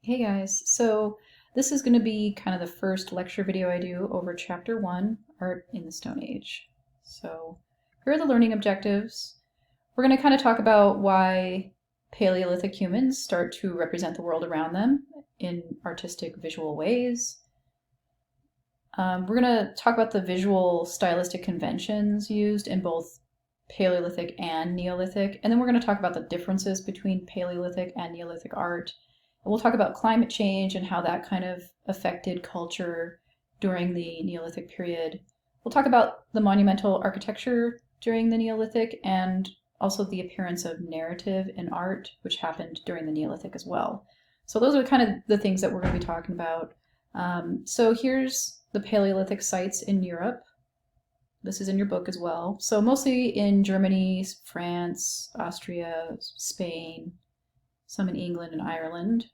Hey guys, so this is going to be kind of the first lecture video I do over Chapter 1, Art in the Stone Age. So here are the learning objectives. We're going to kind of talk about why Paleolithic humans start to represent the world around them in artistic visual ways. We're going to talk about the visual stylistic conventions used in both Paleolithic and Neolithic, and then we're going to talk about the differences between Paleolithic and Neolithic art. We'll talk about climate change and how that kind of affected culture during the Neolithic period. We'll talk about the monumental architecture during the Neolithic and also the appearance of narrative in art, which happened during the Neolithic as well. So those are kind of the things that we're going to be talking about. So here's the Paleolithic sites in Europe. This is in your book as well. So mostly in Germany, France, Austria, Spain, some in England and Ireland.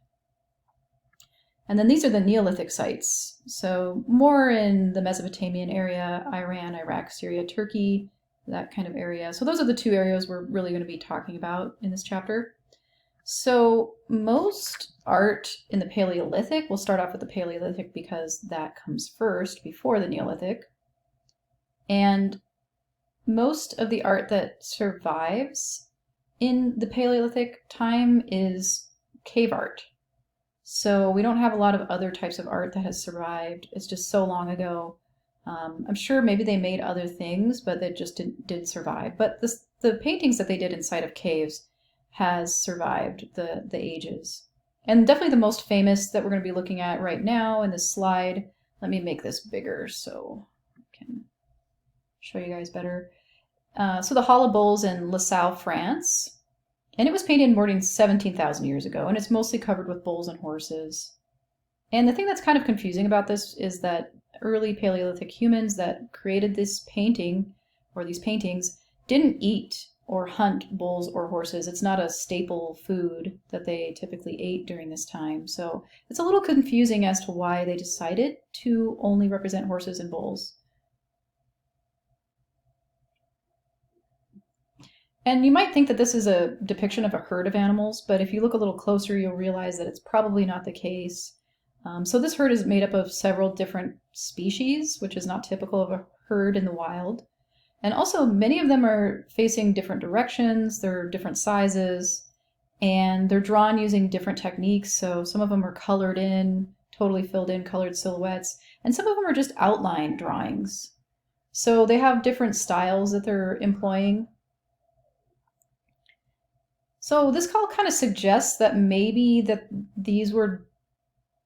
And then these are the Neolithic sites. So more in the Mesopotamian area, Iran, Iraq, Syria, Turkey, that kind of area. So those are the two areas we're really going to be talking about in this chapter. So most art in the Paleolithic, we'll start off with the Paleolithic because that comes first before the Neolithic. And most of the art that survives in the Paleolithic time is cave art. So we don't have a lot of other types of art that has survived. It's just so long ago. I'm sure maybe they made other things, but they just didn't survive. But the paintings that they did inside of caves has survived the ages. And definitely the most famous that we're going to be looking at right now in this slide. Let me make this bigger so I can show you guys better. So the Hall of Bulls in La Salle, France. And it was painted more than 17,000 years ago, and it's mostly covered with bulls and horses. And the thing that's kind of confusing about this is that early Paleolithic humans that created this painting, or these paintings, didn't eat or hunt bulls or horses. It's not a staple food that they typically ate during this time. So it's a little confusing as to why they decided to only represent horses and bulls. And you might think that this is a depiction of a herd of animals, but if you look a little closer, you'll realize that it's probably not the case. So this herd is made up of several different species, which is not typical of a herd in the wild. And also, many of them are facing different directions, they're different sizes, and they're drawn using different techniques. So some of them are colored in, totally filled in colored silhouettes, and some of them are just outline drawings. So they have different styles that they're employing. So this call kind of suggests that maybe that these were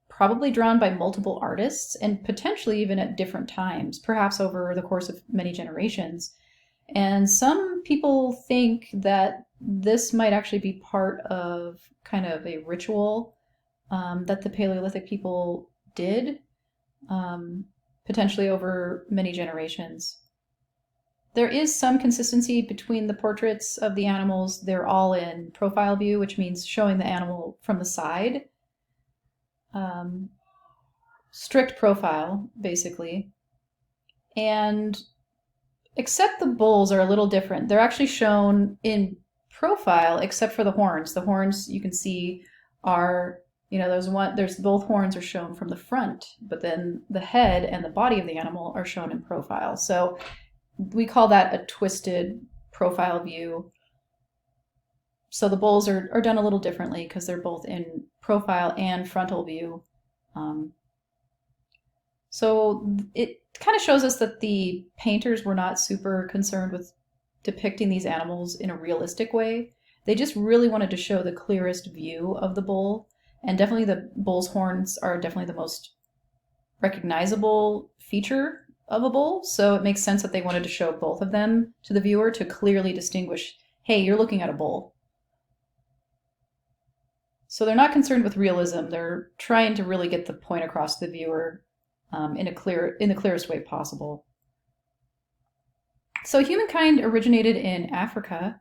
probably drawn by multiple artists and potentially even at different times, perhaps over the course of many generations. And some people think that this might actually be part of kind of a ritual that the Paleolithic people did, potentially over many generations. There is some consistency between the portraits of the animals. They're all in profile view, which means showing the animal from the side. Strict profile, basically. And except the bulls are a little different. They're actually shown in profile except for the horns. The horns you can see are, there's both horns are shown from the front, but then the head and the body of the animal are shown in profile. So we call that a twisted profile view. So the bulls are done a little differently because they're both in profile and frontal view. So it kind of shows us that the painters were not super concerned with depicting these animals in a realistic way. They just really wanted to show the clearest view of the bull. And definitely the bull's horns are definitely the most recognizable feature of a bull, so it makes sense that they wanted to show both of them to the viewer to clearly distinguish, hey, you're looking at a bull. So they're not concerned with realism. They're trying to really get the point across to the viewer in the clearest way possible. So humankind originated in Africa,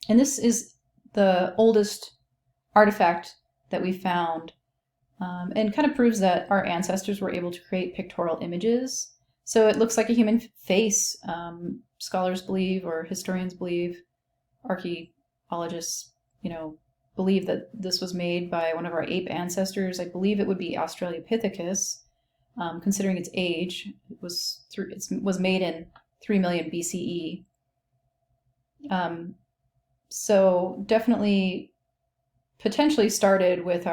and this is the oldest artifact that we found. And kind of proves that our ancestors were able to create pictorial images. So it looks like a human face, scholars believe, or historians believe, archaeologists, believe that this was made by one of our ape ancestors. I believe it would be Australopithecus, considering its age. It was made in 3 million BCE. So definitely potentially started with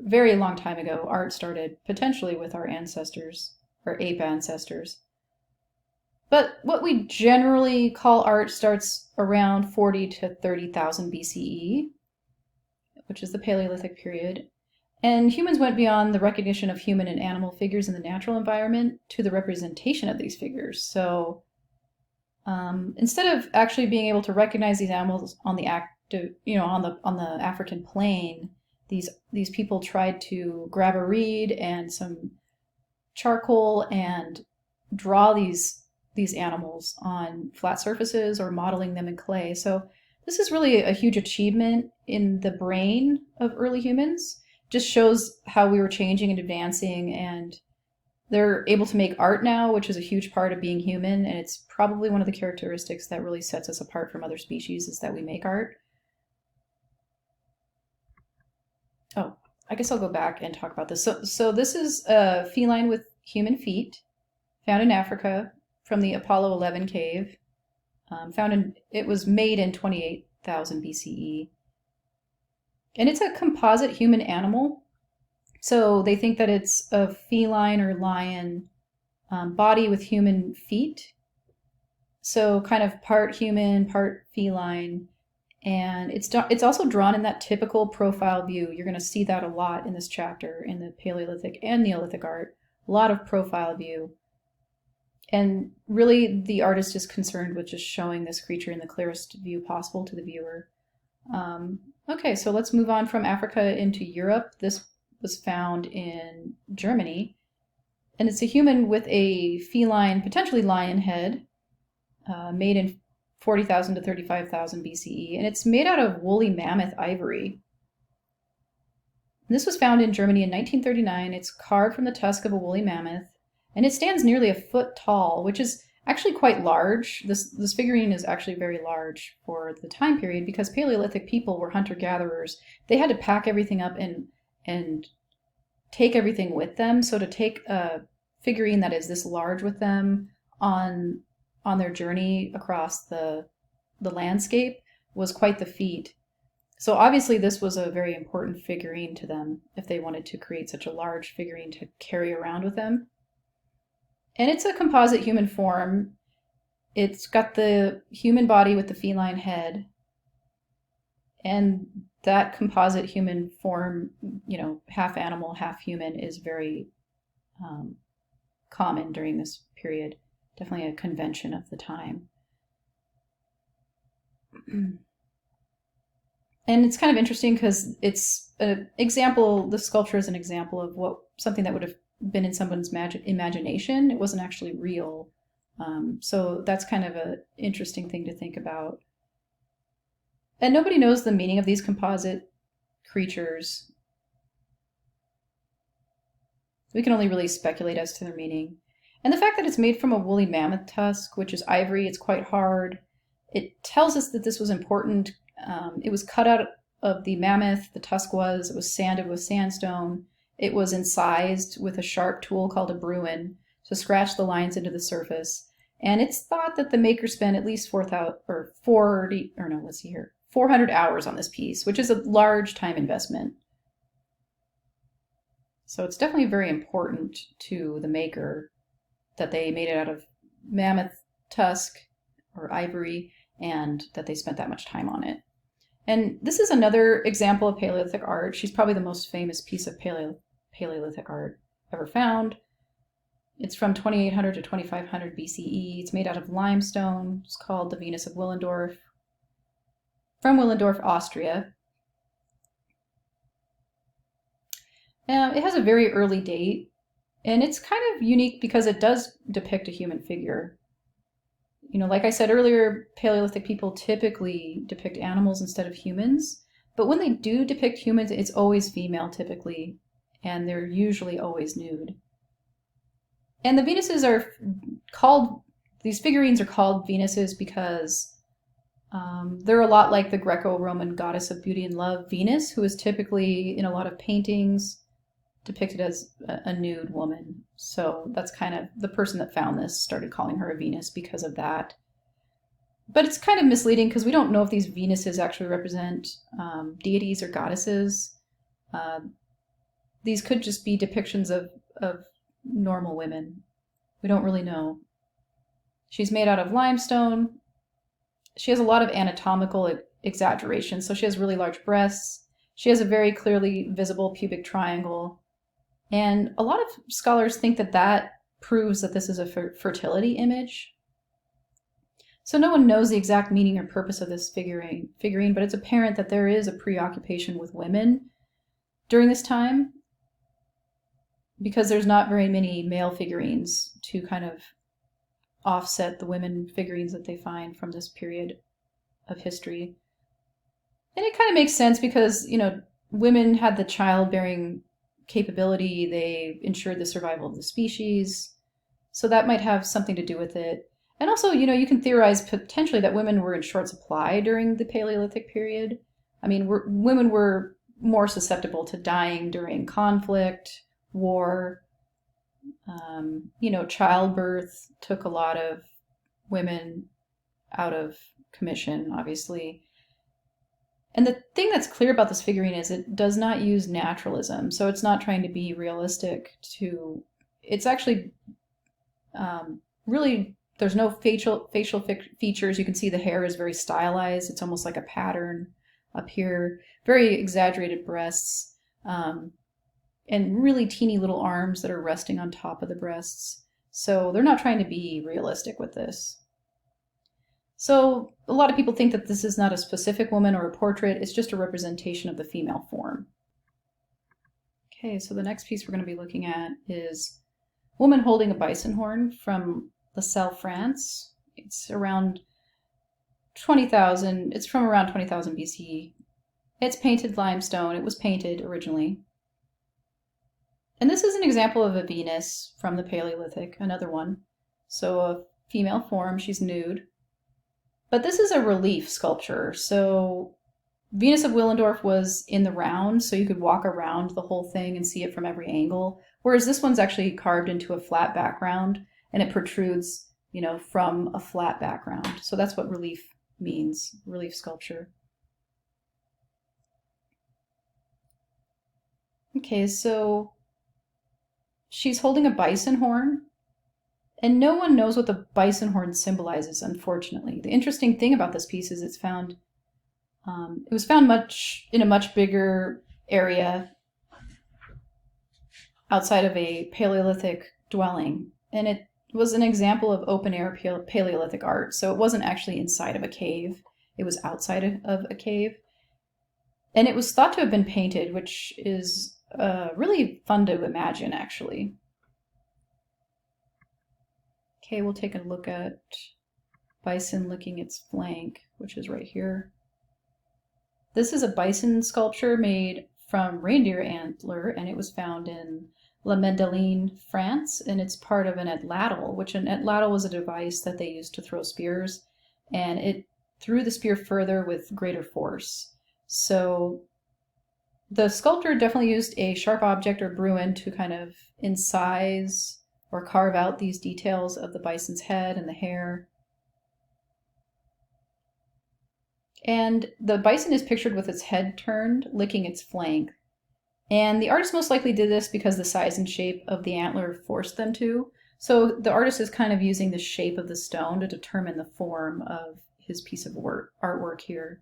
very long time ago, art started potentially with our ancestors, our ape ancestors. But what we generally call art starts around 40 to 30,000 BCE, which is the Paleolithic period. And humans went beyond the recognition of human and animal figures in the natural environment to the representation of these figures. So instead of actually being able to recognize these animals on the on the African plain, these people tried to grab a reed and some charcoal and draw these animals on flat surfaces or modeling them in clay. So this is really a huge achievement in the brain of early humans. Just shows how we were changing and advancing, and they're able to make art now, which is a huge part of being human, and it's probably one of the characteristics that really sets us apart from other species is that we make art. Oh, I guess I'll go back and talk about this. So this is a feline with human feet, found in Africa from the Apollo 11 cave. It was made in 28,000 BCE. And it's a composite human animal. So they think that it's a feline or lion body with human feet. So kind of part human, part feline. And it's also drawn in that typical profile view. You're going to see that a lot in this chapter in the Paleolithic and Neolithic art. A lot of profile view. And really the artist is concerned with just showing this creature in the clearest view possible to the viewer. Okay, so let's move on from Africa into Europe. This was found in Germany. And it's a human with a feline, potentially lion head, made in 40,000 to 35,000 BCE. And it's made out of woolly mammoth ivory. And this was found in Germany in 1939. It's carved from the tusk of a woolly mammoth. And it stands nearly a foot tall, which is actually quite large. This figurine is actually very large for the time period because Paleolithic people were hunter-gatherers. They had to pack everything up and take everything with them. So to take a figurine that is this large with them on their journey across the landscape was quite the feat. So obviously this was a very important figurine to them if they wanted to create such a large figurine to carry around with them. And it's a composite human form. It's got the human body with the feline head. And that composite human form, half animal, half human, is very common during this period. Definitely a convention of the time. And it's kind of interesting because it's an example, the sculpture is an example of something that would have been in someone's imagination. It wasn't actually real. So that's kind of an interesting thing to think about. And nobody knows the meaning of these composite creatures. We can only really speculate as to their meaning. And the fact that it's made from a woolly mammoth tusk, which is ivory, it's quite hard, it tells us that this was important. It was cut out of the mammoth, it was sanded with sandstone. It was incised with a sharp tool called a bruin to scratch the lines into the surface. And it's thought that the maker spent at least 400 hours on this piece, which is a large time investment. So it's definitely very important to the maker that they made it out of mammoth tusk or ivory and that they spent that much time on it. And this is another example of Paleolithic art. She's probably the most famous piece of Paleolithic art ever found. It's from 2800 to 2500 BCE. It's made out of limestone. It's called the Venus of Willendorf, from Willendorf, Austria. It has a very early date, and it's kind of unique because it does depict a human figure. Like I said earlier, Paleolithic people typically depict animals instead of humans, but when they do depict humans, it's always female typically, and they're usually always nude. And the Venuses these figurines are called Venuses because They're a lot like the Greco-Roman goddess of beauty and love, Venus, who is typically in a lot of paintings depicted as a nude woman. So that's kind of the person that found this started calling her a Venus because of that. But it's kind of misleading because we don't know if these Venuses actually represent deities or goddesses. These could just be depictions of normal women. We don't really know. She's made out of limestone. She has a lot of anatomical exaggeration. So she has really large breasts. She has a very clearly visible pubic triangle. And a lot of scholars think that that proves that this is a fertility image. So no one knows the exact meaning or purpose of this figurine, but it's apparent that there is a preoccupation with women during this time because there's not very many male figurines to kind of offset the women figurines that they find from this period of history. And it kind of makes sense because, you know, women had the childbearing capability, they ensured the survival of the species. So that might have something to do with it. And also, you know, you can theorize potentially that women were in short supply during the Paleolithic period. I mean, women were more susceptible to dying during conflict, war. You know, childbirth took a lot of women out of commission, obviously. And the thing that's clear about this figurine is it does not use naturalism. So it's not trying to be realistic to, it's actually really, there's no facial features. You can see the hair is very stylized. It's almost like a pattern up here. Very exaggerated breasts. And really teeny little arms that are resting on top of the breasts. So they're not trying to be realistic with this. So a lot of people think that this is not a specific woman or a portrait, it's just a representation of the female form. Okay, so the next piece we're going to be looking at is woman holding a bison horn from La Salle, France. It's around 20,000, it's from around 20,000 BCE. It's painted limestone, it was painted originally. And this is an example of a Venus from the Paleolithic, another one. So a female form, she's nude. But this is a relief sculpture. So Venus of Willendorf was in the round, so you could walk around the whole thing and see it from every angle. Whereas this one's actually carved into a flat background and it protrudes, you know, from a flat background. So that's what relief means, relief sculpture. Okay, so she's holding a bison horn, and no one knows what the bison horn symbolizes, unfortunately. The interesting thing about this piece is it was found in a much bigger area outside of a Paleolithic dwelling, and it was an example of open-air Paleolithic art, so it wasn't actually inside of a cave. It was outside of a cave, and it was thought to have been painted, which is really fun to imagine, actually. Okay, we'll take a look at bison licking its flank, which is right here. This is a bison sculpture made from reindeer antler, and it was found in La Madeleine, France, and it's part of an atlatl, which an atlatl was a device that they used to throw spears, and it threw the spear further with greater force. So the sculptor definitely used a sharp object or bruin to kind of incise or carve out these details of the bison's head and the hair. And the bison is pictured with its head turned, licking its flank. And the artist most likely did this because the size and shape of the antler forced them to. So the artist is kind of using the shape of the stone to determine the form of his piece of artwork here.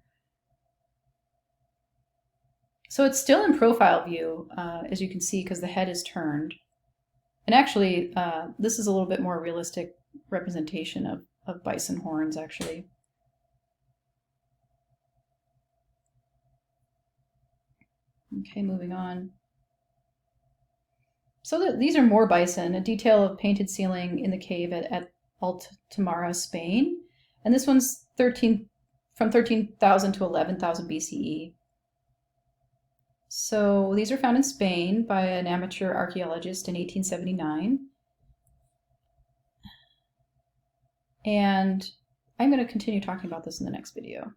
So it's still in profile view, as you can see, because the head is turned. And actually, this is a little bit more realistic representation of bison horns, actually. Okay, moving on. So these are more bison, a detail of painted ceiling in the cave at Altamara, Spain. And this one's from 13,000 to 11,000 BCE. So these are found in Spain by an amateur archaeologist in 1879. And I'm going to continue talking about this in the next video.